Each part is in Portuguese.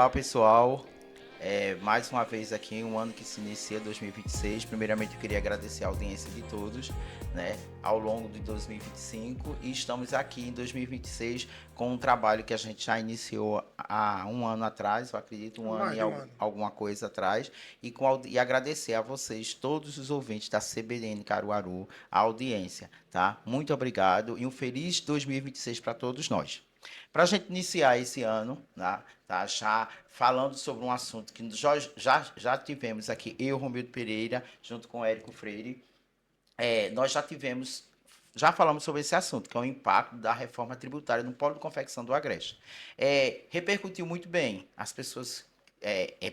Olá, pessoal. Mais uma vez aqui, um ano que se inicia, 2026. Primeiramente, eu queria agradecer a audiência de todos, né, ao longo de 2025. E estamos aqui em 2026 com um trabalho que a gente já iniciou há um ano atrás, eu acredito, um ano Mais e de um ano. alguma coisa atrás. E agradecer a vocês, todos os ouvintes da CBN Caruaru, a audiência, tá? Muito obrigado e um feliz 2026 para todos nós. Para a gente iniciar esse ano, tá, já falando sobre um assunto que já tivemos aqui, eu, Romildo Pereira, junto com o Érico Freire, nós já falamos sobre esse assunto, que é o impacto da reforma tributária no polo de confecção do Agreste. Repercutiu muito bem, as pessoas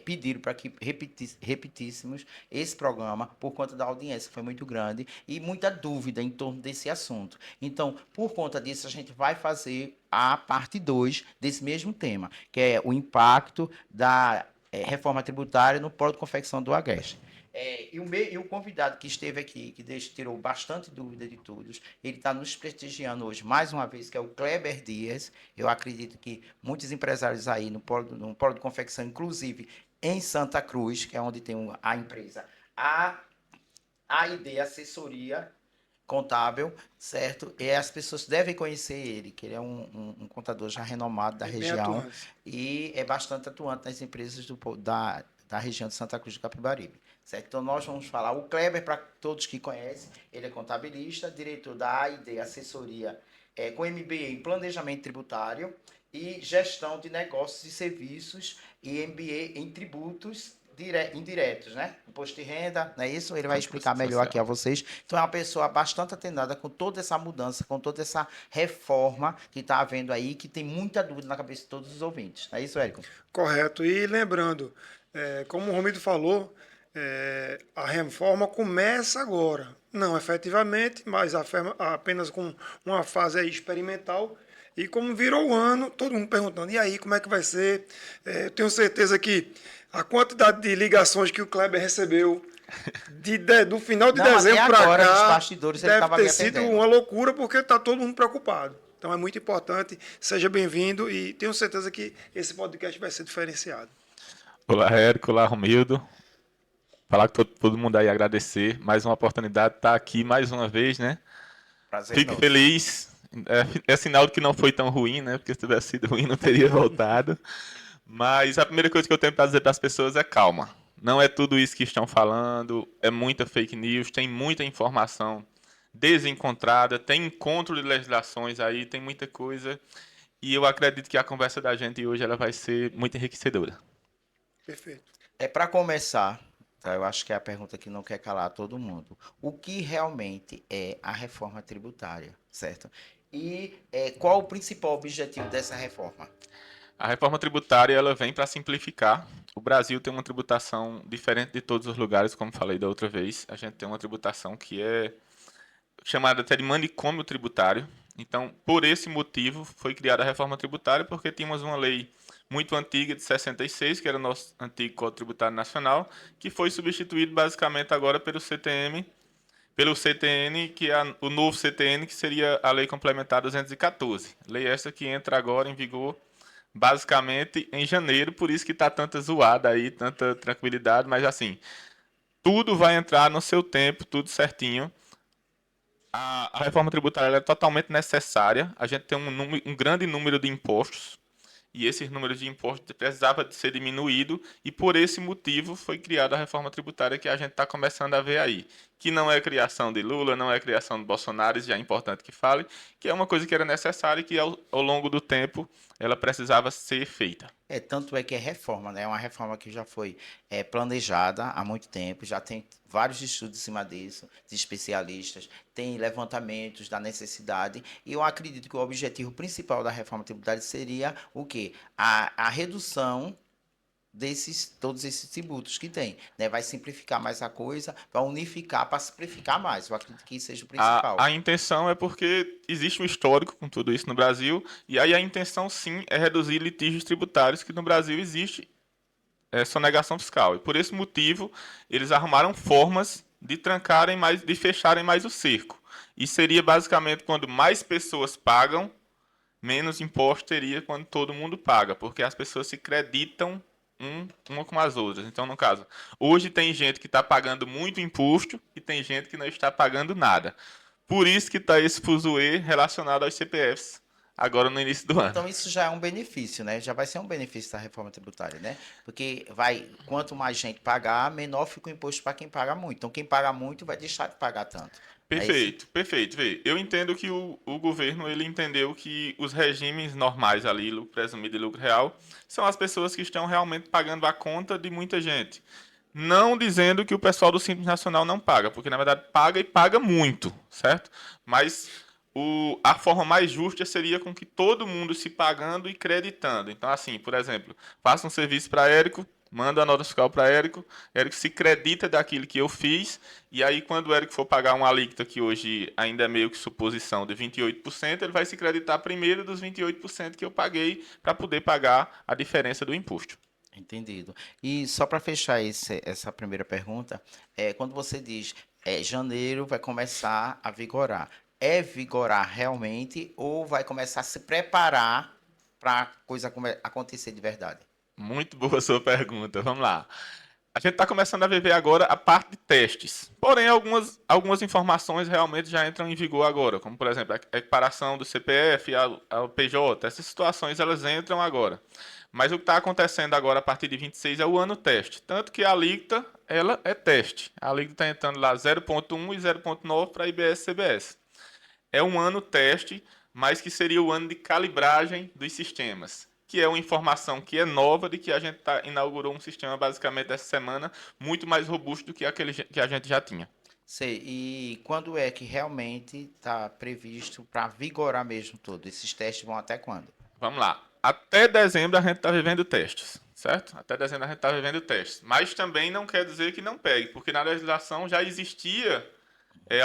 pediram para que repetíssemos esse programa por conta da audiência, que foi muito grande, e muita dúvida em torno desse assunto. Então, por conta disso, a gente vai fazer a parte 2 desse mesmo tema, que é o impacto da reforma tributária no polo de confecção do Agreste. E o convidado que esteve aqui, que tirou bastante dúvida de todos, ele está nos prestigiando hoje mais uma vez, que é o Kleber Dias. Eu acredito que muitos empresários aí no polo de confecção, inclusive em Santa Cruz, que é onde tem a empresa a AID Assessoria Contábil, certo? E as pessoas devem conhecer ele, que ele é um contador já renomado da É bem região atuante. e é bastante atuante nas empresas da região de Santa Cruz de Capibaribe, certo? Então, nós vamos falar. O Kleber, para todos que conhecem, ele é contabilista, diretor da AID Assessoria, com MBA em Planejamento Tributário e Gestão de Negócios e Serviços e MBA em Tributos indiretos, né? Imposto de renda, não é isso? Ele vai explicar Contribuição melhor aqui a social. vocês. Então, é uma pessoa bastante atendada com toda essa mudança, com toda essa reforma que está havendo aí, que tem muita dúvida na cabeça de todos os ouvintes. Não é isso, Érico? Correto. E lembrando, como o Romildo falou, a reforma começa agora. Não efetivamente, mas apenas com uma fase aí experimental. E como virou o ano, todo mundo perguntando, e aí, como é que vai ser? Eu tenho certeza que a quantidade de ligações que o Kleber recebeu do final de Não, até dezembro para agora, nos cá bastidores, ele deve estava me ter sido atendendo. uma loucura porque está todo mundo preocupado. Então é muito importante, seja bem-vindo e tenho certeza que esse podcast vai ser diferenciado. Olá, Érico. Olá, Romildo. Falar com todo mundo aí, agradecer. Mais uma oportunidade de estar aqui mais uma vez, né? Prazer Fico nosso. feliz. É sinal de que não foi tão ruim, né? Porque se tivesse sido ruim, não teria voltado. Mas a primeira coisa que eu tenho para dizer para as pessoas é calma. Não é tudo isso que estão falando, é muita fake news, tem muita informação desencontrada, tem encontro de legislações aí, tem muita coisa. E eu acredito que a conversa da gente hoje ela vai ser muito enriquecedora. Perfeito. Para começar, tá, eu acho que é a pergunta que não quer calar todo mundo. O que realmente é a reforma tributária, certo? E qual o principal objetivo dessa reforma? A reforma tributária ela vem para simplificar. O Brasil tem uma tributação diferente de todos os lugares, como falei da outra vez. A gente tem uma tributação que é chamada até de manicômio tributário. Então, por esse motivo, foi criada a reforma tributária, porque tínhamos uma lei muito antiga, de 66, que era o nosso antigo Código Tributário Nacional, que foi substituído basicamente agora pelo CTN, que é o novo CTN, que seria a Lei Complementar 214. Lei essa que entra agora em vigor basicamente em janeiro, por isso que está tanta zoada aí, tanta tranquilidade, mas assim, tudo vai entrar no seu tempo, tudo certinho. A reforma tributária é totalmente necessária. A gente tem um grande número de impostos e esses números de impostos precisava de ser diminuído e por esse motivo foi criada a reforma tributária que a gente está começando a ver aí, que não é criação de Lula, não é criação de Bolsonaro, isso já é importante que fale, que é uma coisa que era necessária e que ao longo do tempo ela precisava ser feita. Tanto é que é reforma, né? É uma reforma que já foi planejada há muito tempo, já tem vários estudos em cima disso, de especialistas, tem levantamentos da necessidade, e eu acredito que o objetivo principal da reforma tributária seria o quê? A redução todos esses tributos que tem, né? Vai simplificar mais a coisa, vai unificar para simplificar mais. Eu acredito que isso seja o A principal. intenção é porque existe um histórico com tudo isso no Brasil, e aí a intenção sim é reduzir litígios tributários que no Brasil existe sonegação fiscal. E por esse motivo, eles arrumaram formas de trancarem mais, de fecharem mais o cerco. E seria basicamente quando mais pessoas pagam, menos imposto teria quando todo mundo paga, porque as pessoas se creditam uma com as outras. Então, no caso, hoje tem gente que está pagando muito imposto e tem gente que não está pagando nada. Por isso que está esse fuzuê relacionado aos CPFs, agora no início do ano. Então isso já é um benefício, né? Já vai ser um benefício da reforma tributária, né? Porque vai, quanto mais gente pagar, menor fica o imposto para quem paga muito. Então quem paga muito vai deixar de pagar tanto. É isso? Perfeito, perfeito. Vê, eu entendo que o governo ele entendeu que os regimes normais ali, lucro presumido e lucro real, são as pessoas que estão realmente pagando a conta de muita gente. Não dizendo que o pessoal do Simples Nacional não paga, porque na verdade paga e paga muito, certo? Mas a forma mais justa seria com que todo mundo se pagando e creditando. Então, assim, por exemplo, faça um serviço para Érico, manda a nota fiscal para Érico, Érico se credita daquilo que eu fiz, e aí quando o Érico for pagar uma alíquota que hoje ainda é meio que suposição de 28%, ele vai se creditar primeiro dos 28% que eu paguei para poder pagar a diferença do imposto. Entendido. E só para fechar essa primeira pergunta, quando você diz janeiro vai começar a vigorar, é vigorar realmente ou vai começar a se preparar para a coisa acontecer de verdade? Muito boa sua pergunta. Vamos lá. A gente está começando a viver agora a parte de testes. Porém, algumas informações realmente já entram em vigor agora, como, por exemplo, a equiparação do CPF ao PJ. Essas situações elas entram agora. Mas o que está acontecendo agora a partir de 26 é o ano teste. Tanto que a alíquota ela é teste. A alíquota está entrando lá 0,1 e 0,9 para IBS e CBS. É um ano teste, mas que seria o ano de calibragem dos sistemas, que é uma informação que é nova de que a gente inaugurou um sistema basicamente essa semana muito mais robusto do que aquele que a gente já tinha. Sei. E quando é que realmente está previsto para vigorar mesmo tudo? Esses testes vão até quando? Vamos lá. Até dezembro a gente está vivendo testes, certo? Até dezembro a gente está vivendo testes. Mas também não quer dizer que não pegue, porque na legislação já existia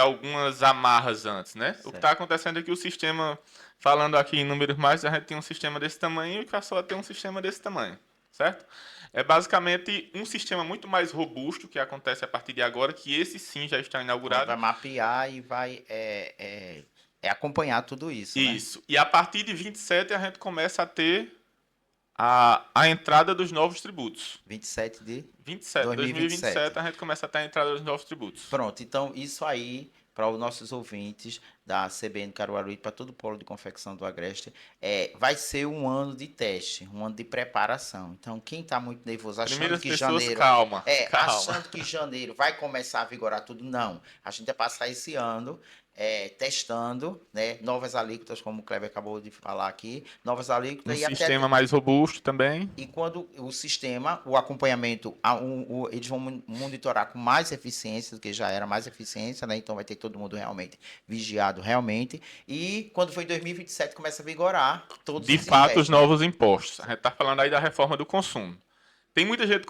algumas amarras antes, né? O que está Certo. acontecendo é que o sistema, falando aqui em números mais, a gente tem um sistema desse tamanho e passou a ter um sistema desse tamanho, certo? É basicamente um sistema muito mais robusto que acontece a partir de agora, que esse sim já está Onde inaugurado. vai mapear e vai acompanhar tudo isso, né? Isso. E a partir de 27 a gente começa a ter a entrada dos novos tributos. 27 de 27, 2027. 2027 a gente começa a ter a entrada dos novos tributos. Pronto, então isso aí, para os nossos ouvintes da CBN Caruaru e para todo o polo de confecção do Agreste, vai ser um ano de teste, um ano de preparação. Então, quem está muito nervoso, achando Primeiras que pessoas, janeiro. calma, calma. Achando que janeiro vai começar a vigorar tudo, não. A gente vai passar esse ano testando, né, novas alíquotas, como o Kleber acabou de falar aqui, novas Um alíquotas e até. sistema mais robusto também. E quando o sistema, o acompanhamento, eles vão monitorar com mais eficiência do que já era, mais eficiência, né? Então vai ter todo mundo realmente vigiado realmente. E quando for em 2027 começa a vigorar todos De esses fato, os testes, né? novos impostos. A gente está falando aí da reforma do consumo. Tem muita gente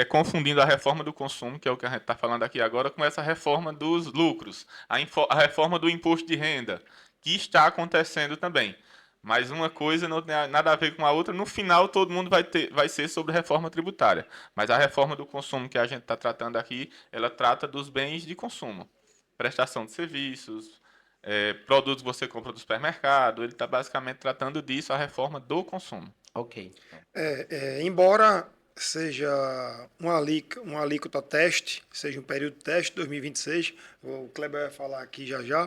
confundindo a reforma do consumo, que é o que a gente está falando aqui agora, com essa reforma dos lucros, a reforma do imposto de renda, que está acontecendo também. Mas uma coisa não tem nada a ver com a outra. No final, todo mundo vai ser sobre reforma tributária. Mas a reforma do consumo que a gente está tratando aqui, ela trata dos bens de consumo. Prestação de serviços, produtos que você compra do supermercado. Ele está basicamente tratando disso, a reforma do consumo. Ok. Embora seja uma alíquota teste, seja um período de teste 2026, o Kleber vai falar aqui já já,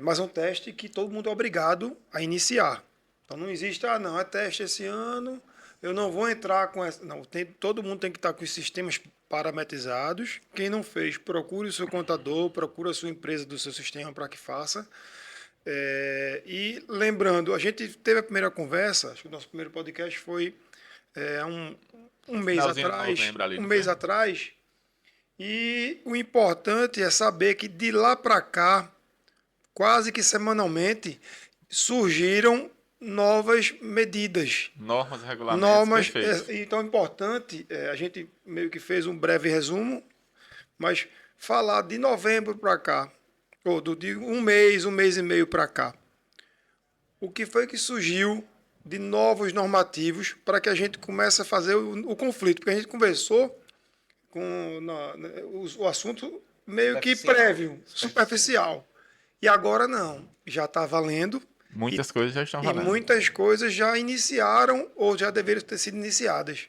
mas é um teste que todo mundo é obrigado a iniciar. Então não existe, não, é teste esse ano, eu não vou entrar com essa. Não, todo mundo tem que estar com os sistemas parametrizados. Quem não fez, procure o seu contador, procure a sua empresa do seu sistema para que faça. E lembrando, a gente teve a primeira conversa, acho que o nosso primeiro podcast foi há um mês Finalzinho de atrás, novembro ali, um não mês foi? atrás, e o importante é saber que de lá para cá, quase que semanalmente, surgiram novas medidas, Normas e regulamentos, normas. perfeito. Então é importante, a gente meio que fez um breve resumo, mas falar de novembro para cá, ou de um mês e meio para cá, o que foi que surgiu de novos normativos para que a gente comece a fazer o conflito? Porque a gente conversou com o assunto meio que Superficial. prévio, superficial. E agora não, já está valendo. Muitas coisas já estão E valendo. muitas coisas já iniciaram ou já deveriam ter sido iniciadas.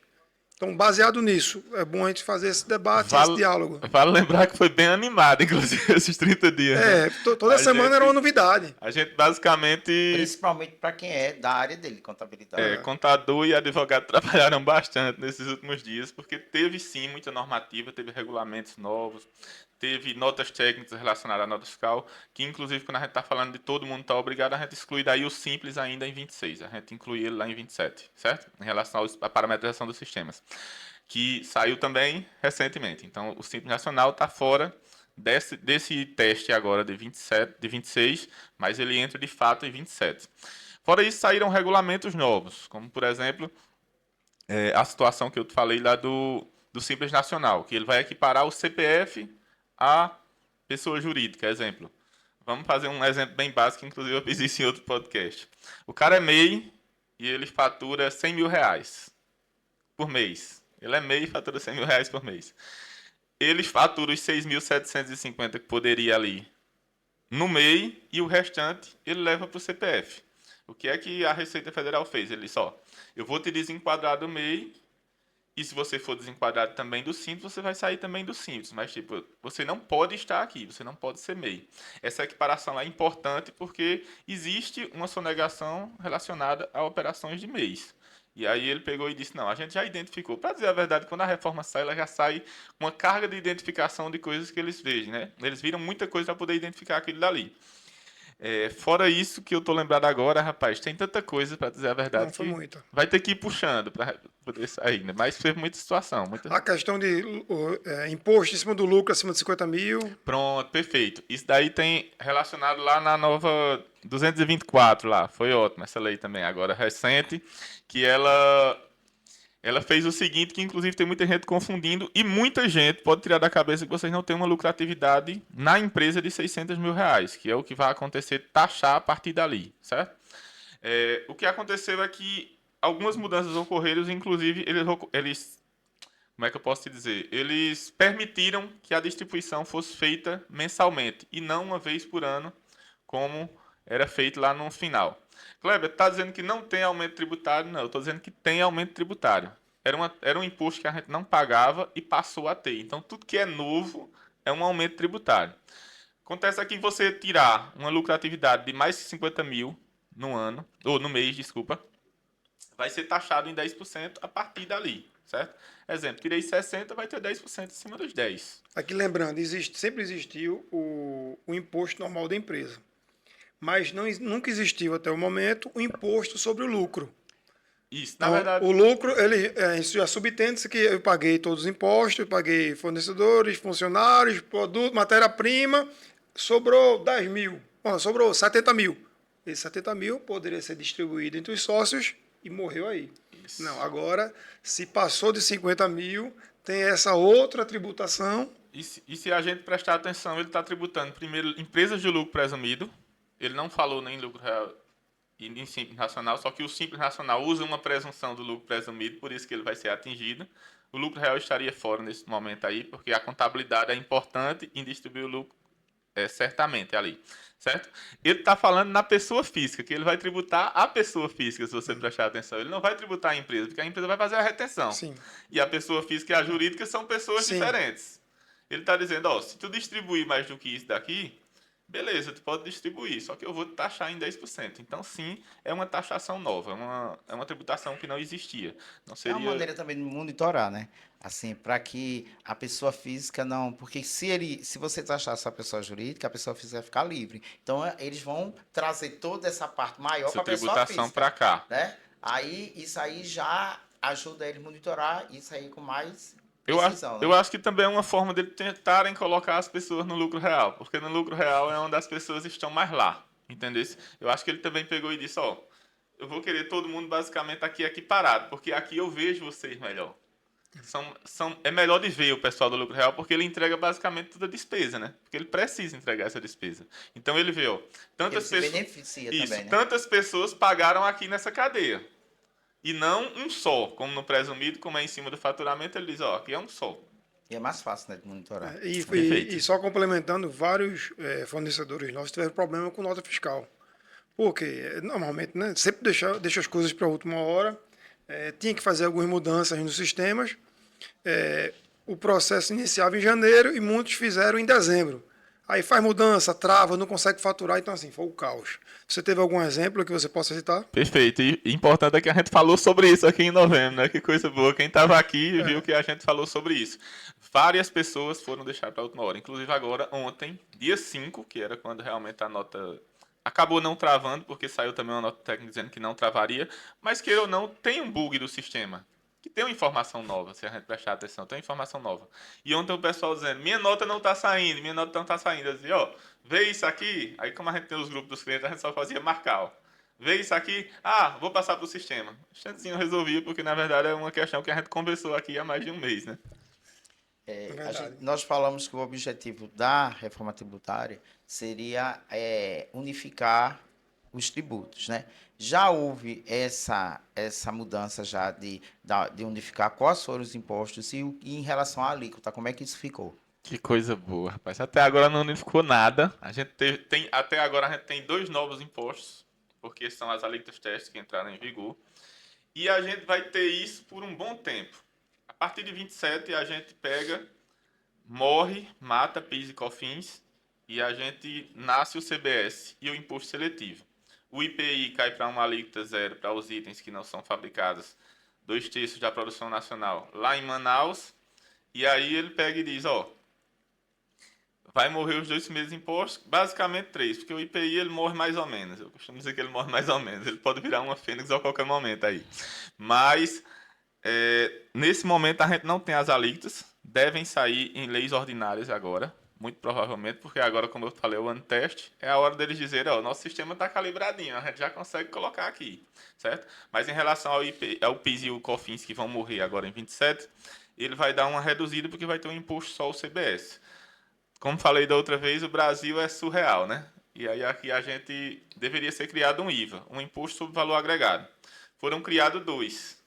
Então, baseado nisso, é bom a gente fazer esse debate, esse diálogo. Vale lembrar que foi bem animado, inclusive, esses 30 dias, né? Toda semana era uma novidade. A gente basicamente, Principalmente para quem é da área dele, contabilidade. contador e advogado trabalharam bastante nesses últimos dias, porque teve sim muita normativa, teve regulamentos novos, teve notas técnicas relacionadas à nota fiscal, que inclusive quando a gente está falando de todo mundo está obrigado, a gente exclui daí o simples ainda em 26, a gente inclui ele lá em 27, certo? Em relação à parametrização dos sistemas, que saiu também recentemente. Então, o Simples Nacional está fora desse teste agora de 27, de 26, mas ele entra de fato em 27. Fora isso, saíram regulamentos novos, como, por exemplo, a situação que eu falei lá do Simples Nacional, que ele vai equiparar o CPF à pessoa jurídica, exemplo. Vamos fazer um exemplo bem básico, inclusive eu fiz isso em outro podcast. O cara é MEI e ele fatura 100 mil reais por mês. Ele é MEI e fatura 100 mil reais por mês. Ele fatura os 6.750 que poderia ali no MEI e o restante ele leva para o CPF. O que é que a Receita Federal fez? Ele só, eu vou te desenquadrar do MEI e se você for desenquadrado também do Simples, você vai sair também do Simples. Mas, tipo, você não pode estar aqui, você não pode ser MEI. Essa equiparação é importante porque existe uma sonegação relacionada a operações de MEIs. E aí ele pegou e disse, não, a gente já identificou. Para dizer a verdade, quando a reforma sai, ela já sai com uma carga de identificação de coisas que eles vejam, né? Eles viram muita coisa para poder identificar aquilo dali. Fora isso que eu tô lembrado agora, rapaz, tem tanta coisa, para dizer a verdade, Não foi que muita. vai ter que ir puxando para poder sair, né? Mas teve muita situação. A questão de imposto em cima do lucro acima de 50 mil. Pronto, perfeito. Isso daí tem relacionado lá na nova 224 lá. Foi ótimo essa lei também, agora recente, que ela fez o seguinte, que inclusive tem muita gente confundindo, e muita gente pode tirar da cabeça que vocês não têm uma lucratividade na empresa de 600 mil reais, que é o que vai acontecer, taxar a partir dali, certo? O que aconteceu é que algumas mudanças ocorreram, inclusive eles como é que eu posso te dizer? Eles permitiram que a distribuição fosse feita mensalmente e não uma vez por ano, como era feito lá no final. Kleber, está dizendo que não tem aumento tributário? Não, eu estou dizendo que tem aumento tributário. Era um imposto que a gente não pagava e passou a ter. Então, tudo que é novo é um aumento tributário. Acontece aqui você tirar uma lucratividade de mais de 50 mil no ano, ou no mês, desculpa, vai ser taxado em 10% a partir dali, certo? Exemplo, tirei 60, vai ter 10% em cima dos 10. Aqui lembrando, sempre existiu o imposto normal da empresa. Mas nunca existiu até o momento o imposto sobre o lucro. Isso, na Então, verdade. o lucro, isso já subtende-se que eu paguei todos os impostos, eu paguei fornecedores, funcionários, produto, matéria-prima, sobrou 10 mil, sobrou 70 mil. Esse 70 mil poderia ser distribuído entre os sócios e morreu aí. Isso. Não, agora, se passou de 50 mil, tem essa outra tributação. E se a gente prestar atenção, ele está tributando primeiro empresas de lucro presumido. Ele não falou nem lucro real e nem Simples Nacional, só que o Simples Nacional usa uma presunção do lucro presumido, por isso que ele vai ser atingido. O lucro real estaria fora nesse momento aí, porque a contabilidade é importante em distribuir o lucro certamente ali, certo? Ele está falando na pessoa física, que ele vai tributar a pessoa física, se você prestar atenção. Ele não vai tributar a empresa, porque a empresa vai fazer a retenção. Sim. E a pessoa física e a jurídica são pessoas Sim. diferentes. Ele está dizendo, ó, se tu distribuir mais do que isso daqui, beleza, tu pode distribuir, só que eu vou taxar em 10%. Então, sim, é uma taxação nova, é uma tributação que não existia. Não É seria... uma maneira também de monitorar, né? Assim, para que a pessoa física não. Porque se você taxar essa pessoa jurídica, a pessoa física vai ficar livre. Então, eles vão trazer toda essa parte maior para essa a pessoa tributação física. para cá. Né? Aí, isso aí já ajuda eles a monitorar isso aí com mais Eu acho, precisão. Né? eu acho que também é uma forma de tentarem colocar as pessoas no lucro real, porque no lucro real é onde as pessoas estão mais lá, entendeu? Eu acho que ele também pegou e disse, ó, eu vou querer todo mundo basicamente aqui parado, porque aqui eu vejo vocês melhor. É melhor de ver o pessoal do lucro real, porque ele entrega basicamente toda a despesa, né? Porque ele precisa entregar essa despesa. Então ele vê, ó, tantas Ele se pessoas, beneficia isso, também, né? tantas pessoas pagaram aqui nessa cadeia. E não um só, como no presumido, como é em cima do faturamento, ele diz, ó, aqui é um só. E é mais fácil, né, de monitorar. E só complementando, vários fornecedores nossos tiveram problema com nota fiscal. Porque, normalmente, né, sempre deixa as coisas para a última hora. Tinha que fazer algumas mudanças nos sistemas. O processo iniciava em janeiro e muitos fizeram em dezembro. Aí faz mudança, trava, não consegue faturar, então assim, foi o caos. Você teve algum exemplo que você possa citar? Perfeito. E importante é que a gente falou sobre isso aqui em novembro, né? Que coisa boa. Quem estava aqui viu É, que a gente falou sobre isso. Várias pessoas foram deixar para a última hora. Inclusive agora, ontem, dia 5, que era quando realmente a nota acabou não travando, porque saiu também uma nota técnica dizendo que não travaria. Mas queira ou não, tem um bug do sistema. Que tem uma informação nova, se a gente prestar atenção, tem uma informação nova. E ontem o pessoal dizendo, minha nota não está saindo, minha nota não está saindo. Eu dizia, ó, vê isso aqui. Aí como a gente tem os grupos dos clientes, a gente só fazia marcar, ó. Vê isso aqui, vou passar para o sistema. Instantezinho eu resolvi, porque na verdade é uma questão que a gente conversou aqui há mais de um mês, né? é verdade. Nós falamos que o objetivo da reforma tributária seria unificar os tributos, né? Já houve essa mudança já de unificar quais foram os impostos e em relação à alíquota, como é que isso ficou? Que coisa boa, rapaz. Até agora não unificou nada. A gente até agora a gente tem dois novos impostos, porque são as alíquotas testes que entraram em vigor. E a gente vai ter isso por um bom tempo. A partir de 27 a gente pega, morre, mata PIS e COFINS e a gente nasce o CBS e o imposto seletivo. O IPI cai para uma alíquota zero para os itens que não são fabricados, 2/3 da produção nacional lá em Manaus. E aí ele pega e diz, ó, vai morrer os dois primeiros impostos, basicamente três, porque o IPI ele morre mais ou menos. Eu costumo dizer que ele morre mais ou menos. Ele pode virar uma fênix a qualquer momento aí. Mas nesse momento a gente não tem as alíquotas, devem sair em leis ordinárias agora, muito provavelmente, porque agora, como eu falei, o ano teste, é a hora deles dizerem, ó, nosso sistema está calibradinho, a gente já consegue colocar aqui, certo? Mas em relação ao PIS e o COFINS que vão morrer agora em 27, ele vai dar uma reduzida porque vai ter um imposto só o CBS. Como falei da outra vez, o Brasil é surreal, né? E aí aqui a gente deveria ser criado um IVA, um imposto sobre valor agregado. Foram criados dois,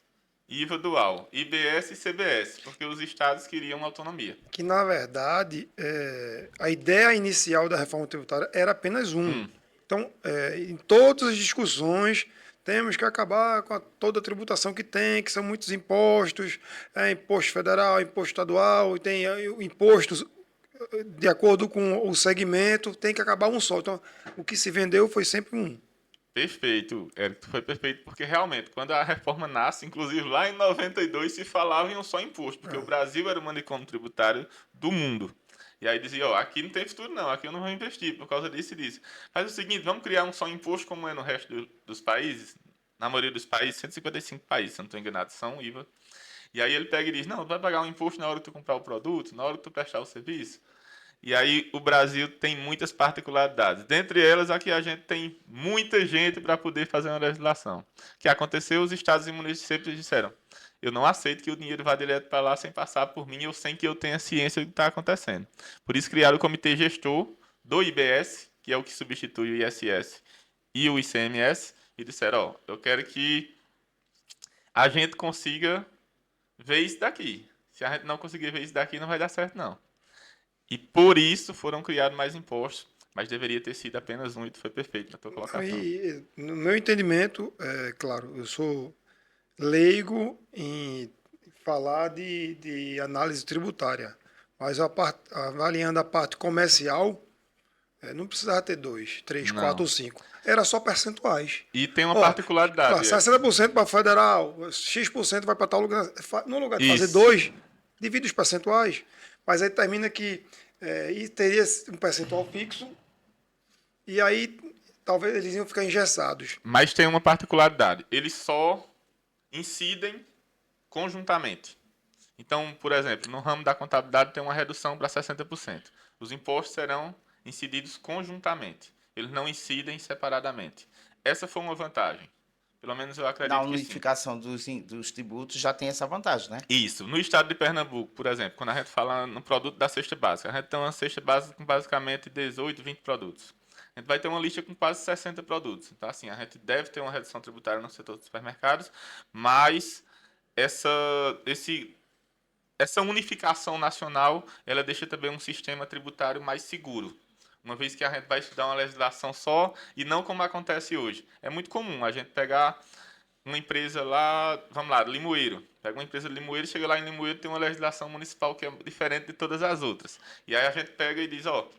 IVA dual, IBS e CBS, porque os estados queriam autonomia. Que, na verdade, a ideia inicial da reforma tributária era apenas um. Hum, Então, em todas as discussões, temos que acabar com toda a tributação que tem, que são muitos impostos, imposto federal, imposto estadual, e tem impostos de acordo com o segmento, tem que acabar um só. Então, o que se vendeu foi sempre um. perfeito, Érico, foi perfeito, porque realmente, quando a reforma nasce, inclusive lá em 92 se falava em um só imposto, porque o Brasil era o manicômio tributário do mundo. E aí dizia, ó, aqui não tem futuro não, aqui eu não vou investir por causa disso e disso. Faz o seguinte, vamos criar um só imposto como é no resto dos países. Na maioria dos países, 155 países, se eu não estou enganado, são IVA. E aí ele pega e diz, não, vai pagar um imposto na hora que tu comprar o produto, na hora que tu prestar o serviço. E aí o Brasil tem muitas particularidades. Dentre elas, aqui a gente tem muita gente para poder fazer uma legislação. O que aconteceu, os estados e municípios disseram, eu não aceito que o dinheiro vá direto para lá sem passar por mim ou sem que eu tenha ciência do que está acontecendo. Por isso criaram o comitê gestor do IBS, que é o que substitui o ISS e o ICMS, e disseram, ó, eu quero que a gente consiga ver isso daqui. Se a gente não conseguir ver isso daqui, não vai dar certo, não. E por isso foram criados mais impostos, mas deveria ter sido apenas um e foi perfeito na tua colocação. E, no meu entendimento, claro, eu sou leigo em falar de análise tributária, mas avaliando a parte comercial, não precisava ter dois, três, quatro Não. ou cinco. Era só percentuais. E tem uma Ó, particularidade, Érico. 60% para federal, X% vai para tal lugar. No lugar de fazer Isso. dois, divide os percentuais, mas aí termina que e teria um percentual fixo, e aí talvez eles iam ficar engessados. Mas tem uma particularidade. Eles só incidem conjuntamente. Então, por exemplo, no ramo da contabilidade tem uma redução para 60%. Os impostos serão incididos conjuntamente. Eles não incidem separadamente. Essa foi uma vantagem. Pelo menos eu Na acredito que sim. unificação dos tributos já tem essa vantagem, né? Isso. No estado de Pernambuco, por exemplo, quando a gente fala no produto da cesta básica, a gente tem uma cesta básica com basicamente 18, 20 produtos. A gente vai ter uma lista com quase 60 produtos. Então, assim, a gente deve ter uma redução tributária no setor dos supermercados, mas essa, esse, essa unificação nacional, ela deixa também um sistema tributário mais seguro. Uma vez que a gente vai estudar uma legislação só e não como acontece hoje. É muito comum a gente pegar uma empresa lá, vamos lá, Limoeiro. Pega uma empresa de Limoeiro, chega lá em Limoeiro, tem uma legislação municipal que é diferente de todas as outras. E aí a gente pega e diz, ó,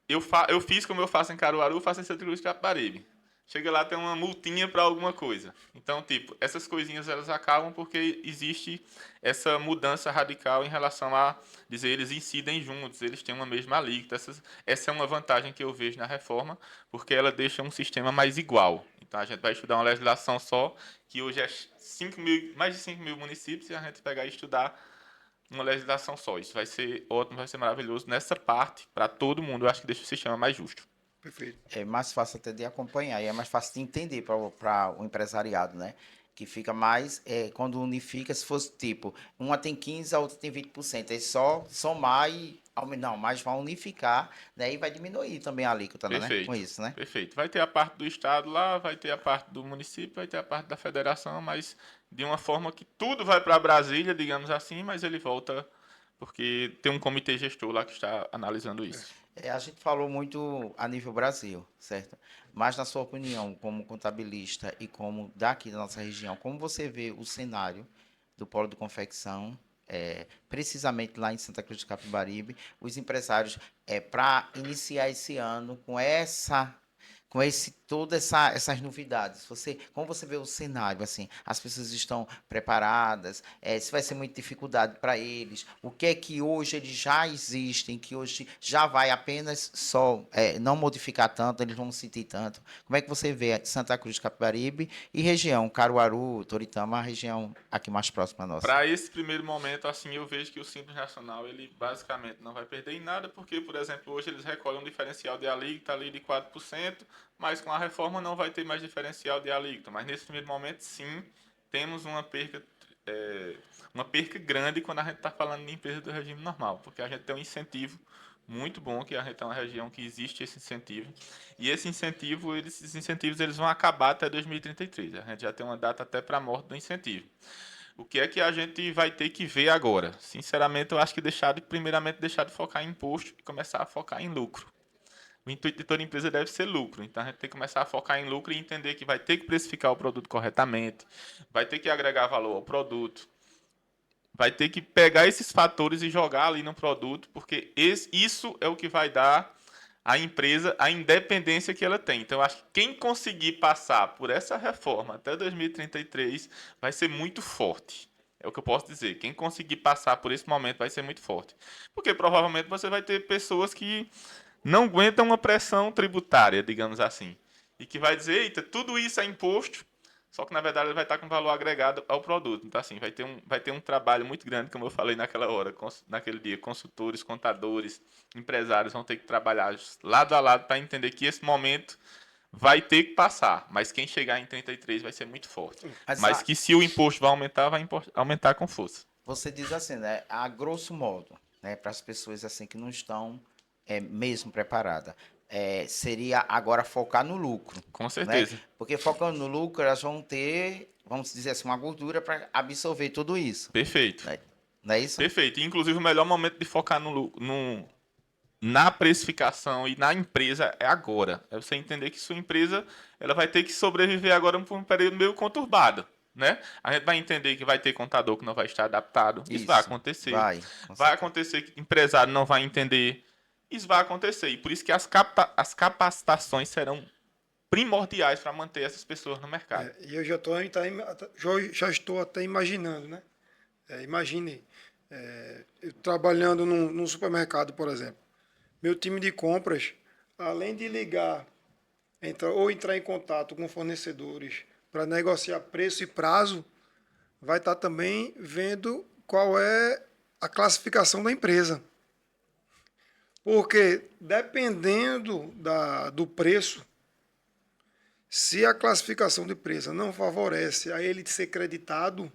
eu fiz como eu faço em Caruaru, faço em Santa Cruz de Capibaribe. Chega lá, tem uma multinha para alguma coisa. Então, tipo, essas coisinhas elas acabam porque existe essa mudança radical em relação a dizer eles incidem juntos, eles têm uma mesma alíquota. Essa é uma vantagem que eu vejo na reforma, porque ela deixa um sistema mais igual. Então, a gente vai estudar uma legislação só, que hoje é 5 mil, mais de 5 mil municípios, e a gente pegar e estudar uma legislação só. Isso vai ser ótimo, vai ser maravilhoso nessa parte, para todo mundo. Eu acho que deixa o sistema mais justo. Perfeito. É mais fácil até de acompanhar e é mais fácil de entender para o empresariado, né? Que fica mais, quando unifica, se fosse tipo, uma tem 15, a outra tem 20%. É só somar e, não, mas vai unificar, né? E vai diminuir também a alíquota, né? Com Perfeito. isso, né? Perfeito. Vai ter a parte do estado lá, vai ter a parte do município, vai ter a parte da federação, mas de uma forma que tudo vai para Brasília, digamos assim, mas ele volta porque tem um comitê gestor lá que está analisando isso. A gente falou muito a nível Brasil, certo? Mas na sua opinião, como contabilista e como daqui da nossa região, como você vê o cenário do polo de confecção, precisamente lá em Santa Cruz de Capibaribe, os empresários, para iniciar esse ano com essas novidades? Como você vê o cenário, assim, as pessoas estão preparadas? Se vai ser muita dificuldade para eles? O que é que hoje eles já existem, que hoje já vai apenas só não modificar tanto, eles vão sentir tanto? Como é que você vê Santa Cruz de Capibaribe e região, Caruaru, Toritama, a região aqui mais próxima à nossa? Para esse primeiro momento, assim, eu vejo que o Simples Nacional, ele basicamente não vai perder em nada, porque, por exemplo, hoje eles recolhem um diferencial de alíquota ali de 4%, mas com a reforma não vai ter mais diferencial de alíquota. Mas nesse primeiro momento, sim, temos uma perca grande quando a gente está falando de empresa do regime normal, porque a gente tem um incentivo muito bom, que a gente é uma região que existe esse incentivo, e esses incentivos eles vão acabar até 2033. A gente já tem uma data até para a morte do incentivo. O que é que a gente vai ter que ver agora? Sinceramente, eu acho que primeiramente deixar de focar em imposto e começar a focar em lucro. O intuito de toda empresa deve ser lucro. Então a gente tem que começar a focar em lucro e entender que vai ter que precificar o produto corretamente, vai ter que agregar valor ao produto, vai ter que pegar esses fatores e jogar ali no produto, porque isso é o que vai dar à empresa a independência que ela tem. Então, eu acho que quem conseguir passar por essa reforma até 2033 vai ser muito forte. É o que eu posso dizer. Quem conseguir passar por esse momento vai ser muito forte. Porque provavelmente você vai ter pessoas que não aguentam uma pressão tributária, digamos assim. E que vai dizer, eita, tudo isso é imposto, só que na verdade ele vai estar com valor agregado ao produto. Então, assim, vai ter um trabalho muito grande, como eu falei naquela hora, naquele dia. Consultores, contadores, empresários vão ter que trabalhar lado a lado para entender que esse momento vai ter que passar. Mas quem chegar em 33 vai ser muito forte. Mas que se o imposto vai aumentar com força. Você diz assim, né? A grosso modo, né? Para as pessoas assim que não estão mesmo preparadas, seria agora focar no lucro, Com né? certeza. Porque focando no lucro, elas vão ter, vamos dizer assim, uma gordura para absorver tudo isso, Perfeito. né? Não é isso? Perfeito. Inclusive, o melhor momento de focar na precificação e na empresa é agora. É você entender que sua empresa ela vai ter que sobreviver agora por um período meio conturbado. Né? A gente vai entender que vai ter contador que não vai estar adaptado. Isso vai acontecer. Vai, com Vai certeza. acontecer que empresário não vai entender. Isso vai acontecer. E por isso que as capacitações serão primordiais para manter essas pessoas no mercado. E eu já estou até imaginando, né? Imagine, eu trabalhando num supermercado, por exemplo. Meu time de compras, além de ligar, entrar em contato com fornecedores para negociar preço e prazo, vai estar também vendo qual é a classificação da empresa. Porque dependendo do preço, se a classificação de empresa não favorece a ele ser creditado,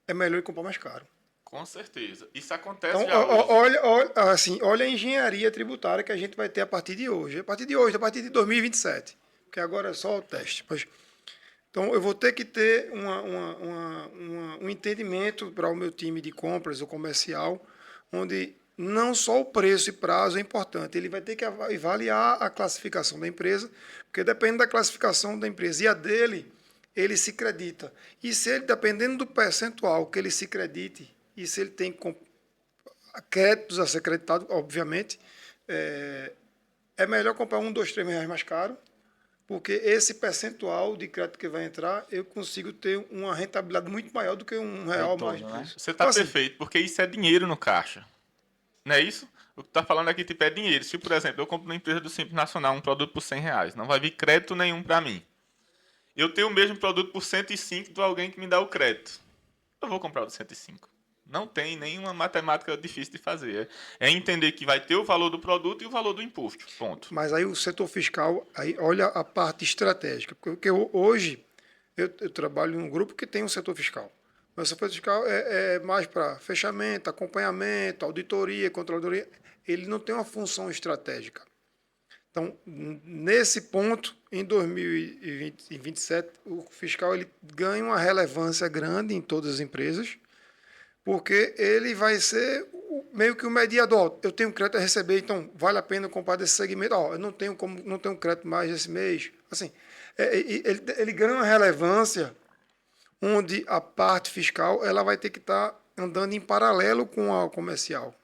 é melhor ele comprar mais caro. Com certeza. Isso acontece Então, já hoje. olha a engenharia tributária que a gente vai ter a partir de hoje. A partir de 2027. Porque agora é só o teste. Então, eu vou ter que ter um entendimento para o meu time de compras, o comercial, onde não só o preço e prazo é importante, ele vai ter que avaliar a classificação da empresa, porque depende da classificação da empresa e a dele, ele se credita. E se ele, dependendo do percentual que ele se credite, e se ele tem créditos a ser creditado, obviamente, é melhor comprar R$ 2, R$ 3 mais caro, porque esse percentual de crédito que vai entrar, eu consigo ter uma rentabilidade muito maior do que R$ 1 mais. Retorno, né? Você está Então, assim, perfeito, porque isso é dinheiro no caixa. Não é isso? O que tu tá falando aqui, tipo, é dinheiro. Se, por exemplo, eu compro na empresa do Simples Nacional um produto por R$ 100, não vai vir crédito nenhum para mim. Eu tenho o mesmo produto por 105 de alguém que me dá o crédito. Eu vou comprar o de 105. Não tem nenhuma matemática difícil de fazer. É entender que vai ter o valor do produto e o valor do imposto. Ponto. mas aí o setor fiscal, aí olha a parte estratégica. Porque hoje eu trabalho em um grupo que tem um setor fiscal. Mas o setor fiscal é mais para fechamento, acompanhamento, auditoria, controladoria. Ele não tem uma função estratégica. Então, nesse ponto, em 2027, o fiscal ele ganha uma relevância grande em todas as empresas, porque ele vai ser meio que o mediador. Eu tenho crédito a receber, então vale a pena comprar desse segmento. Eu não tenho crédito mais esse mês. Assim, ele ganha uma relevância onde a parte fiscal ela vai ter que estar andando em paralelo com a comercial,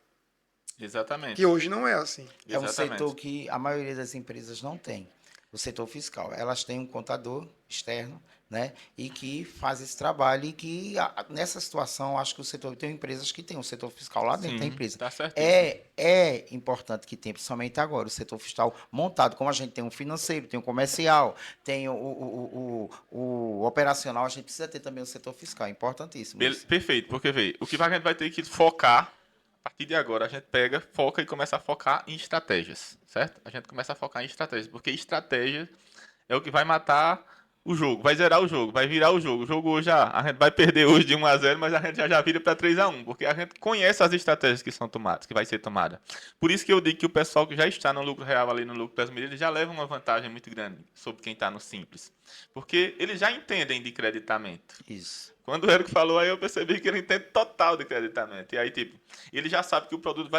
Exatamente. que hoje não é assim. É um Exatamente. setor que a maioria das empresas não tem. O setor fiscal. Elas têm um contador externo, né? E que faz esse trabalho e que nessa situação acho que o setor tem empresas que têm um setor fiscal lá dentro da Sim, empresa. tá certíssimo. É importante que tenha, principalmente agora, o setor fiscal montado, como a gente tem um financeiro, tem um comercial, tem o operacional, a gente precisa ter também o setor fiscal. É importantíssimo isso. Perfeito, porque vê, o que a gente vai ter que focar, a partir de agora, a gente pega, foca e começa a focar em estratégias, certo? A gente começa a focar em estratégias, porque estratégia é o que vai matar o jogo, vai zerar o jogo, vai virar o jogo. O jogo hoje, a gente vai perder hoje de 1-0, mas a gente já vira para 3-1, porque a gente conhece as estratégias que são tomadas, que vai ser tomada. Por isso que eu digo que o pessoal que já está no lucro real ali no lucro presumido, ele já leva uma vantagem muito grande sobre quem está no simples. Porque eles já entendem de creditamento. Isso. Quando o Érico falou, aí eu percebi que ele entende total de creditamento. E aí, tipo, ele já sabe que o produto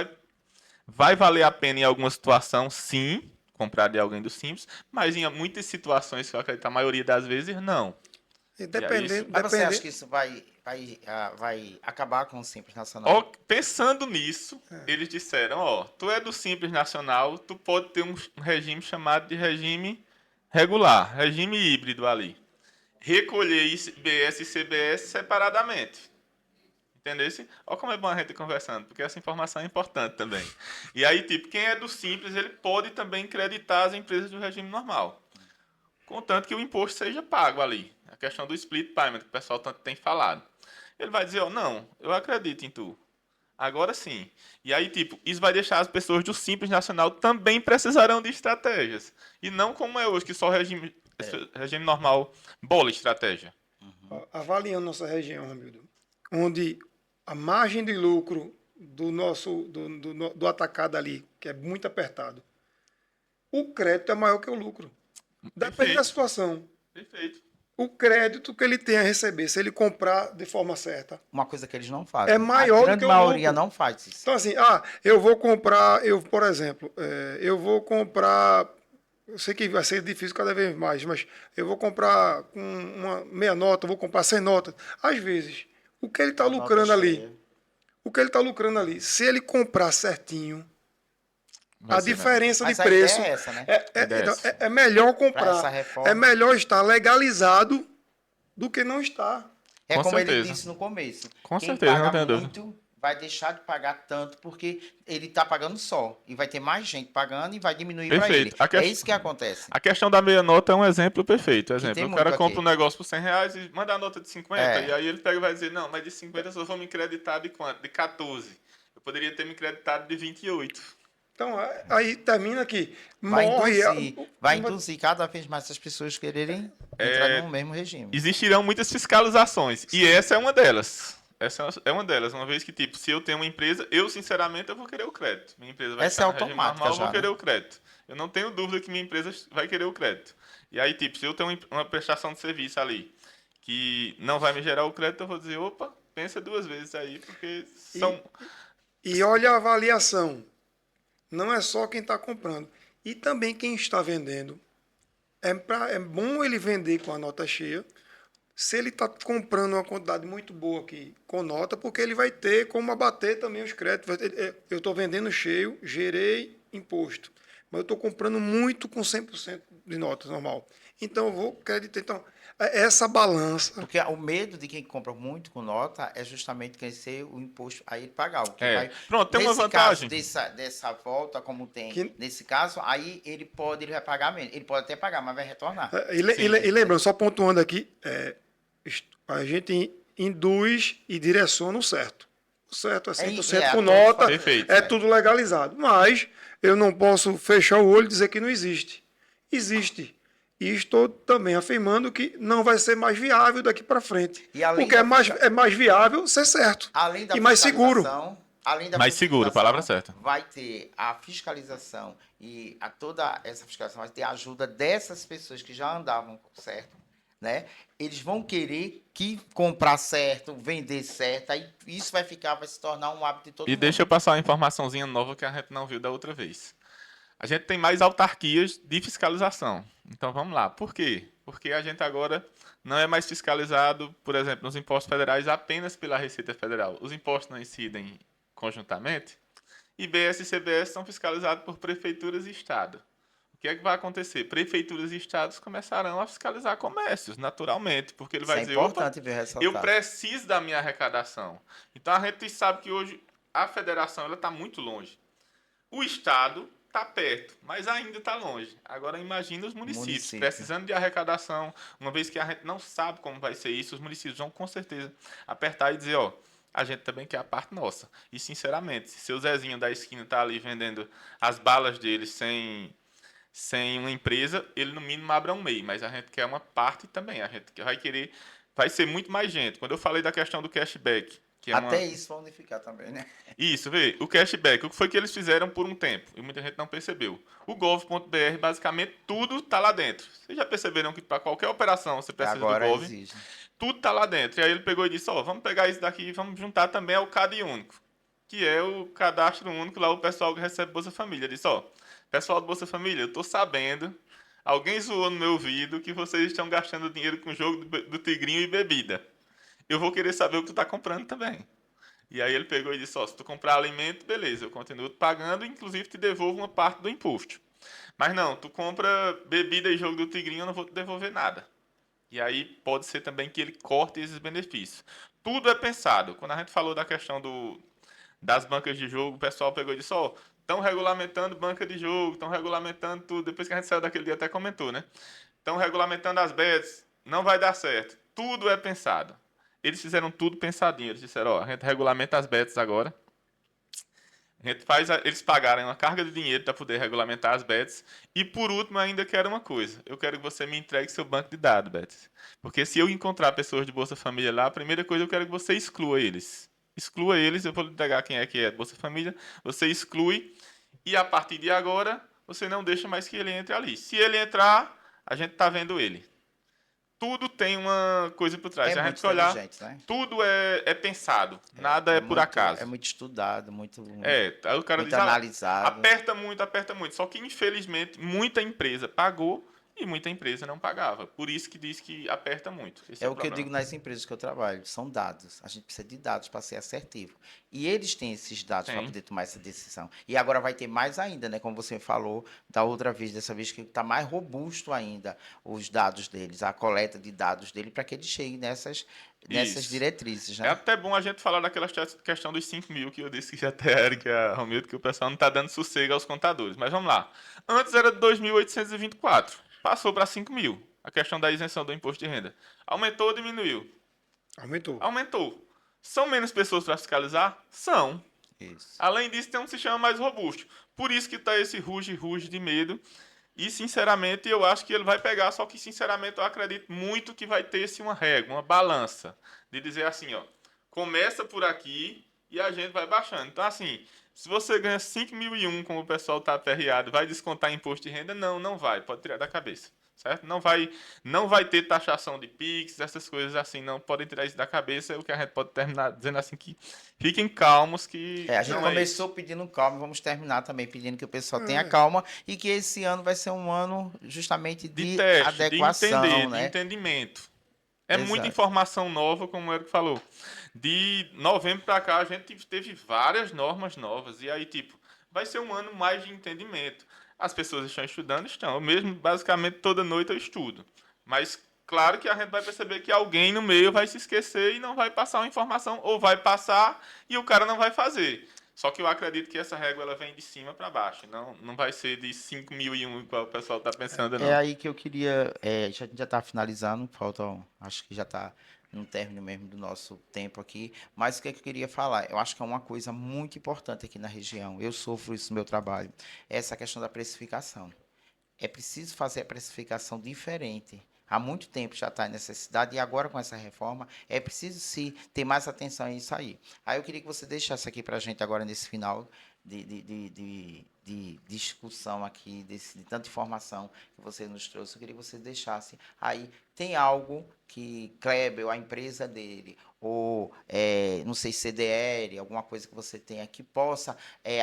vai valer a pena em alguma situação, sim, comprar de alguém do Simples, mas em muitas situações, que eu acredito a maioria das vezes, não. E Mas você acha que isso vai acabar com o Simples Nacional? Pensando nisso, eles disseram, tu é do Simples Nacional, tu pode ter um regime chamado de regime regular, regime híbrido ali. Recolher IBS e CBS separadamente. Entendesse? Olha como é bom a gente conversando, porque essa informação é importante também. E aí, tipo, quem é do Simples, ele pode também creditar as empresas do regime normal. Contanto que o imposto seja pago ali. A questão do split payment, que o pessoal tanto tem falado. Ele vai dizer, não, eu acredito em tu. Agora sim. E aí, tipo, isso vai deixar as pessoas do Simples Nacional também precisarão de estratégias. E não como é hoje, que só o regime normal bola estratégia. Avaliando nossa região, Ramildo, onde a margem de lucro do atacado ali, que é muito apertado, o crédito é maior que o lucro. Depende da situação. Perfeito. O crédito que ele tem a receber, se ele comprar de forma certa, Uma coisa que eles não fazem. é maior do grande que o maioria lucro. não faz isso. Então, assim, eu vou comprar, por exemplo, eu vou comprar, eu sei que vai ser difícil cada vez mais, mas eu vou comprar com uma meia nota, vou comprar 100 notas. Às vezes, o que ele está lucrando ali, se ele comprar certinho, a diferença de Mas a preço ideia é essa, né? é melhor Pra essa comprar, reforma. é melhor estar legalizado do que não estar. É Com como ele certeza. disse no começo. Com Quem certeza, não paga tenho dúvida. muito vai deixar de pagar tanto porque ele está pagando só. E vai ter mais gente pagando e vai diminuir para ele. Perfeito. É isso que acontece. A questão da meia nota é um exemplo perfeito. Exemplo, tem o cara muito compra aqui. um negócio por R$ 100 e manda a nota de 50. É. E aí ele pega e vai dizer, não, mas de 50 eu só vou me creditar de quanto? De 14. Eu poderia ter me creditado de 28. Então, aí termina que Vai morre. induzir cada vez mais as pessoas quererem entrar no mesmo regime. Existirão muitas fiscalizações. E essa é uma delas. Essa é uma delas. Uma vez que, tipo, se eu tenho uma empresa, eu, sinceramente, eu vou querer o crédito. Minha empresa vai Essa é estar no regime automática normal, eu já, vou querer né? o crédito. Eu não tenho dúvida que minha empresa vai querer o crédito. E aí, tipo, se eu tenho uma prestação de serviço ali que não vai me gerar o crédito, eu vou dizer, opa, pensa duas vezes aí, porque são... E olha a avaliação. Não é só quem está comprando. E também quem está vendendo. É bom ele vender com a nota cheia. Se ele está comprando uma quantidade muito boa aqui com nota, porque ele vai ter como abater também os créditos. Eu estou vendendo cheio, gerei imposto. Mas eu estou comprando muito com 100% de nota normal. Então eu vou creditar. Então, essa balança. Porque o medo de quem compra muito com nota é justamente crescer o imposto a ele pagar. O que vai, Pronto, tem uma nesse vantagem. caso dessa volta, como tem Que- nesse caso, aí ele vai pagar menos. Ele pode até pagar, mas vai retornar. E lembrando, só pontuando aqui, a gente induz e direciona o certo. O certo é 100% com nota, Perfeito. é tudo legalizado. Mas eu não posso fechar o olho e dizer que não existe. Existe. E estou também afirmando que não vai ser mais viável daqui para frente. E além Porque da é mais viável ser certo. Além da E mais seguro. Além da Mais seguro, palavra certa. Vai ter a fiscalização e toda essa fiscalização vai ter a ajuda dessas pessoas que já andavam certo, né? Eles vão querer que comprar certo, vender certo, aí isso vai se tornar um hábito de todo E mundo. deixa eu passar uma informaçãozinha nova que a gente não viu da outra vez. A gente tem mais autarquias de fiscalização. Então vamos lá. Por quê? Porque a gente agora não é mais fiscalizado, por exemplo, nos impostos federais apenas pela Receita Federal. Os impostos não incidem conjuntamente. IBS e CBS são fiscalizados por prefeituras e estado. O que é que vai acontecer? Prefeituras e estados começarão a fiscalizar comércios, naturalmente, porque ele vai Isso é dizer, opa, importante ver ressaltar. eu preciso da minha arrecadação. Então a gente sabe que hoje a federação está muito longe. O estado está perto, mas ainda está longe. Agora imagina os municípios precisando de arrecadação, uma vez que a gente não sabe como vai ser isso, os municípios vão com certeza apertar e dizer, ó, a gente também quer a parte nossa. E sinceramente, se seu Zezinho da esquina está ali vendendo as balas dele sem uma empresa, ele no mínimo abre um MEI, mas a gente quer uma parte também, a gente vai querer, vai ser muito mais gente. Quando eu falei da questão do cashback, que é até isso vai unificar também, né? Isso, vê, o cashback, o que foi que eles fizeram por um tempo, e muita gente não percebeu. O gov.br, basicamente, tudo está lá dentro. Vocês já perceberam que para qualquer operação você precisa Agora do gov? exige. Tudo está lá dentro. E aí ele pegou e disse, ó, vamos pegar isso daqui e vamos juntar também ao CAD único, que é o cadastro único lá, o pessoal que recebe Bolsa Família. Ele disse, ó, pessoal do Bolsa Família, eu tô sabendo, alguém zoou no meu ouvido que vocês estão gastando dinheiro com o jogo do tigrinho e bebida. Eu vou querer saber o que tu tá comprando também. E aí ele pegou e disse, ó, se tu comprar alimento, beleza, eu continuo pagando, inclusive te devolvo uma parte do imposto. Mas não, tu compra bebida e jogo do tigrinho, eu não vou te devolver nada. E aí pode ser também que ele corte esses benefícios. Tudo é pensado. Quando a gente falou da questão das bancas de jogo, o pessoal pegou e disse, ó, estão regulamentando banca de jogo, estão regulamentando tudo. Depois que a gente saiu daquele dia até comentou, né? Estão regulamentando as bets, não vai dar certo. Tudo é pensado. Eles fizeram tudo pensadinho. Eles disseram, ó, a gente regulamenta as bets agora. A gente eles pagarem uma carga de dinheiro para poder regulamentar as bets. E por último, ainda quero uma coisa. Eu quero que você me entregue seu banco de dados, bets. Porque se eu encontrar pessoas de Bolsa Família lá, a primeira coisa eu quero que você exclua eles. Exclua eles, eu vou lhe entregar quem é que é Bolsa Família. Você exclui e a partir de agora você não deixa mais que ele entre ali. Se ele entrar, a gente está vendo ele. Tudo tem uma coisa por trás. Se a gente olhar, né? Tudo é pensado. Nada é por acaso. É muito estudado, muito aí o cara muito diz, analisado. Aperta muito, aperta muito. Só que, infelizmente, muita empresa pagou e muita empresa não pagava. Por isso que diz que aperta muito. Esse é o que eu digo nas empresas que eu trabalho. São dados. A gente precisa de dados para ser assertivo. E eles têm esses dados para poder tomar essa decisão. E agora vai ter mais ainda, né? Como você falou da outra vez, dessa vez que está mais robusto ainda os dados deles, a coleta de dados dele, para que eles cheguem nessas diretrizes. Né? É até bom a gente falar daquela questão dos 5 mil que eu disse que até a Eric e a Romildo, que o pessoal não está dando sossego aos contadores. Mas vamos lá. Antes era de 2.824. Passou para 5 mil. A questão da isenção do imposto de renda. Aumentou ou diminuiu? Aumentou. São menos pessoas para fiscalizar? São. Isso. Além disso, tem um sistema mais robusto. Por isso que está esse ruge de medo. E, sinceramente, eu acho que ele vai pegar. Só que, sinceramente, eu acredito muito que vai ter uma régua, uma balança. De dizer assim, ó. Começa por aqui e a gente vai baixando. Então, assim, se você ganha 5.001, como o pessoal está aperreado, vai descontar imposto de renda? Não vai. Pode tirar da cabeça. certo? Não vai ter taxação de PIX, essas coisas assim, não podem tirar isso da cabeça. O que a gente pode terminar dizendo assim que fiquem calmos que A gente não é isso. começou pedindo calma, vamos terminar também pedindo que o pessoal tenha É. calma e que esse ano vai ser um ano justamente De de teste, de adequação, entender, de né? entendimento. É muita Exato. informação nova, como o Eric falou. De novembro para cá, a gente teve várias normas novas. E aí, tipo, vai ser um ano mais de entendimento. As pessoas estão estudando? Estão. Eu mesmo, basicamente, toda noite eu estudo. Mas, claro que a gente vai perceber que alguém no meio vai se esquecer e não vai passar uma informação, ou vai passar e o cara não vai fazer. Só que eu acredito que essa régua ela vem de cima para baixo. Não vai ser de 5.001, igual o pessoal está pensando, É não. aí que eu queria. A gente já está finalizando, faltam. Acho que já está no término mesmo do nosso tempo aqui. Mas o que, é que eu queria falar? Eu acho que é uma coisa muito importante aqui na região. Eu sofro isso no meu trabalho. É essa questão da precificação. É preciso fazer a precificação diferente. Há muito tempo já está a necessidade e agora com essa reforma é preciso se ter mais atenção a isso aí. Aí eu queria que você deixasse aqui para a gente agora nesse final de discussão aqui, de tanta informação que você nos trouxe, eu queria que você deixasse aí. Tem algo que Kleber, ou a empresa dele, ou não sei, CDL, alguma coisa que você tenha que possa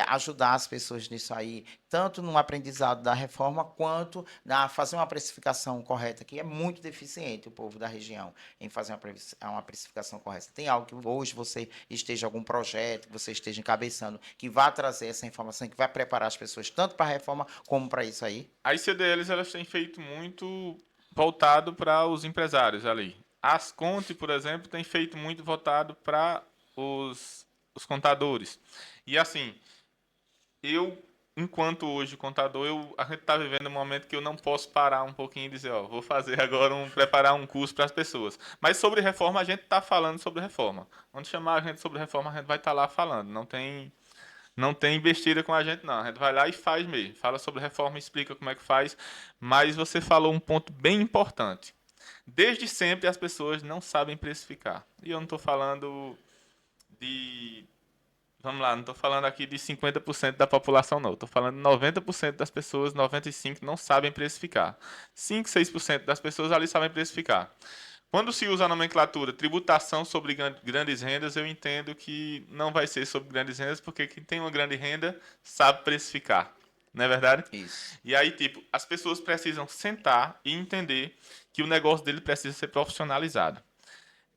ajudar as pessoas nisso aí, tanto no aprendizado da reforma, quanto na fazer uma precificação correta, que é muito deficiente o povo da região em fazer uma precificação correta. Tem algo que hoje você esteja, algum projeto que você esteja encabeçando, que vá trazer essa informação, que vai preparar as pessoas tanto para a reforma como para isso aí? As CDLs elas têm feito muito voltado para os empresários ali. As Conte, por exemplo, tem feito muito voltado para os contadores. E assim, eu, enquanto hoje contador, a gente está vivendo um momento que eu não posso parar um pouquinho e dizer, ó, vou fazer agora preparar um curso para as pessoas. Mas sobre reforma, a gente está falando sobre reforma. Quando chamar a gente sobre reforma, a gente vai estar lá falando. Não tem besteira com a gente, não. A gente vai lá e faz mesmo. Fala sobre reforma, explica como é que faz. Mas você falou um ponto bem importante. Desde sempre as pessoas não sabem precificar. E eu não estou falando de. Vamos lá, não estou falando aqui de 50% da população, não. Estou falando de 90% das pessoas, 95% não sabem precificar. 5, 6% das pessoas ali sabem precificar. Quando se usa a nomenclatura tributação sobre grandes rendas, eu entendo que não vai ser sobre grandes rendas, porque quem tem uma grande renda sabe precificar. Não é verdade? Isso. E aí, tipo, as pessoas precisam sentar e entender que o negócio dele precisa ser profissionalizado.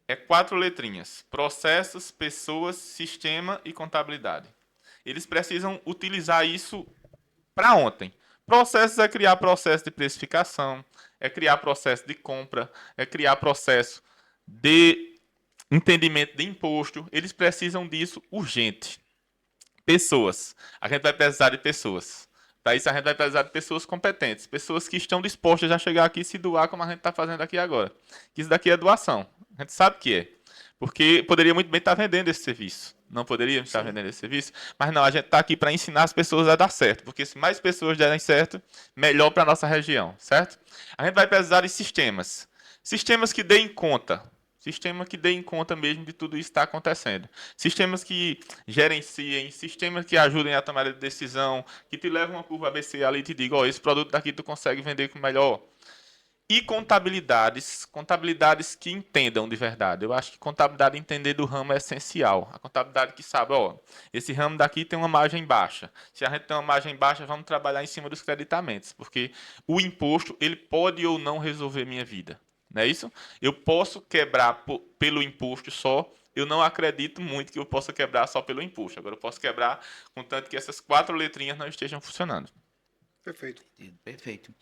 É 4 letrinhas: processos, pessoas, sistema e contabilidade. Eles precisam utilizar isso para ontem. Processos é criar processo de precificação, é criar processo de compra, é criar processo de entendimento de imposto. Eles precisam disso urgente. Pessoas. A gente vai precisar de pessoas. Para isso, a gente vai precisar de pessoas competentes. Pessoas que estão dispostas a chegar aqui e se doar como a gente está fazendo aqui agora. Que isso daqui é doação. A gente sabe que é. Porque poderia muito bem estar vendendo esse serviço. Não poderíamos estar vendendo esse serviço. Mas não, a gente está aqui para ensinar as pessoas a dar certo. Porque se mais pessoas derem certo, melhor para a nossa região. Certo? A gente vai precisar de sistemas. Sistemas que deem conta. Sistema que deem conta mesmo de tudo isso que está acontecendo. Sistemas que gerenciem, sistemas que ajudem a tomar a decisão, que te levam uma curva ABC ali e te digam, ó, esse produto daqui tu consegue vender com melhor. E contabilidades que entendam de verdade. Eu acho que contabilidade entender do ramo é essencial. A contabilidade que sabe, ó, esse ramo daqui tem uma margem baixa. Se a gente tem uma margem baixa, vamos trabalhar em cima dos creditamentos, porque o imposto, ele pode ou não resolver minha vida. Não é isso? Eu posso quebrar pelo imposto só. Eu não acredito muito que eu possa quebrar só pelo imposto. Agora eu posso quebrar contanto que essas 4 letrinhas não estejam funcionando. Perfeito. Perfeito.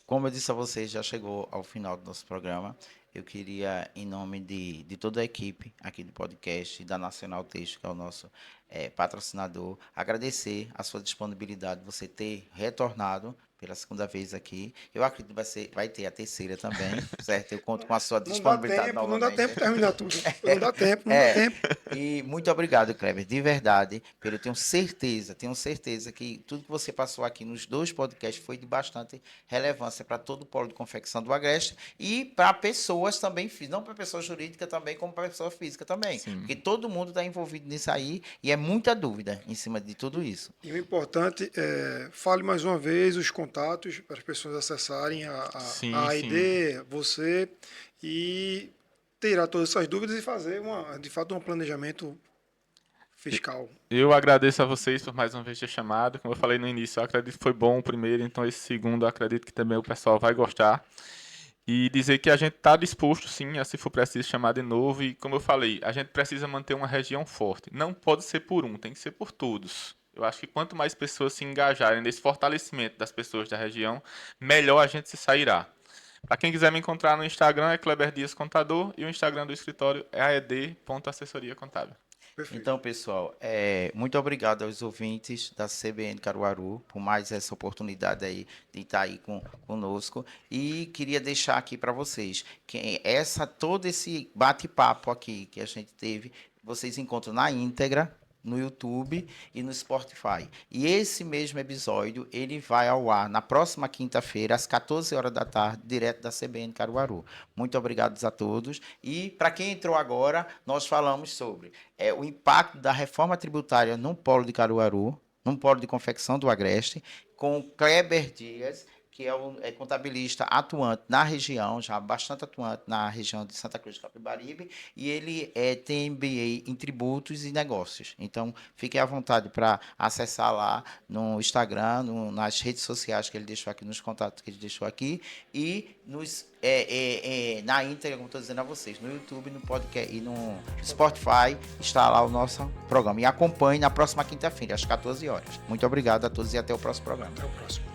Como eu disse a vocês, já chegou ao final do nosso programa. Eu queria, em nome de toda a equipe aqui do podcast, da Nacional Texto, que é o nosso patrocinador, agradecer a sua disponibilidade, você ter retornado pela segunda vez aqui. Eu acredito que vai ter a terceira também, certo? Eu conto com a sua disponibilidade Não dá novamente. tempo de terminar tudo. Não dá tempo, não dá tempo. E muito obrigado, Kleber, de verdade, eu tenho certeza que tudo que você passou aqui nos 2 podcasts foi de bastante relevância para todo o polo de confecção do Agreste e para pessoas também, não para pessoa jurídica também, como para pessoa física também. Sim. Porque todo mundo está envolvido nisso aí e é muita dúvida em cima de tudo isso. E o importante é, fale mais uma vez, os contatos para as pessoas acessarem Sim, a sim. AID, você, e tirar todas essas dúvidas e fazer, de fato, um planejamento fiscal. Eu agradeço a vocês por mais uma vez ter chamado. Como eu falei no início, eu acredito que foi bom o primeiro, então esse segundo eu acredito que também o pessoal vai gostar. E dizer que a gente está disposto, sim, a se for preciso chamar de novo. E como eu falei, a gente precisa manter uma região forte. Não pode ser por um, tem que ser por todos. Eu acho que quanto mais pessoas se engajarem nesse fortalecimento das pessoas da região, melhor a gente se sairá. Para quem quiser me encontrar no Instagram é Kleber Dias Contador e o Instagram do escritório é aed.assessoria contábil. Perfeito. Então, pessoal, muito obrigado aos ouvintes da CBN Caruaru por mais essa oportunidade aí de estar aí conosco. E queria deixar aqui para vocês que todo esse bate-papo aqui que a gente teve, vocês encontram na íntegra no YouTube e no Spotify. E esse mesmo episódio, ele vai ao ar na próxima quinta-feira, às 14 horas da tarde, direto da CBN Caruaru. Muito obrigado a todos. E para quem entrou agora, nós falamos sobre o impacto da reforma tributária no polo de Caruaru, no polo de confecção do Agreste, com Kleber Dias, que é contabilista atuante na região, já bastante atuante na região de Santa Cruz de Capibaribe, e ele tem MBA em tributos e negócios. Então, fiquem à vontade para acessar lá no Instagram, nas redes sociais que ele deixou aqui, nos contatos que ele deixou aqui, e na íntegra, como estou dizendo a vocês, no YouTube, no podcast e no Spotify, está lá o nosso programa. E acompanhe na próxima quinta-feira, às 14 horas. Muito obrigado a todos e até o próximo programa. Até o próximo.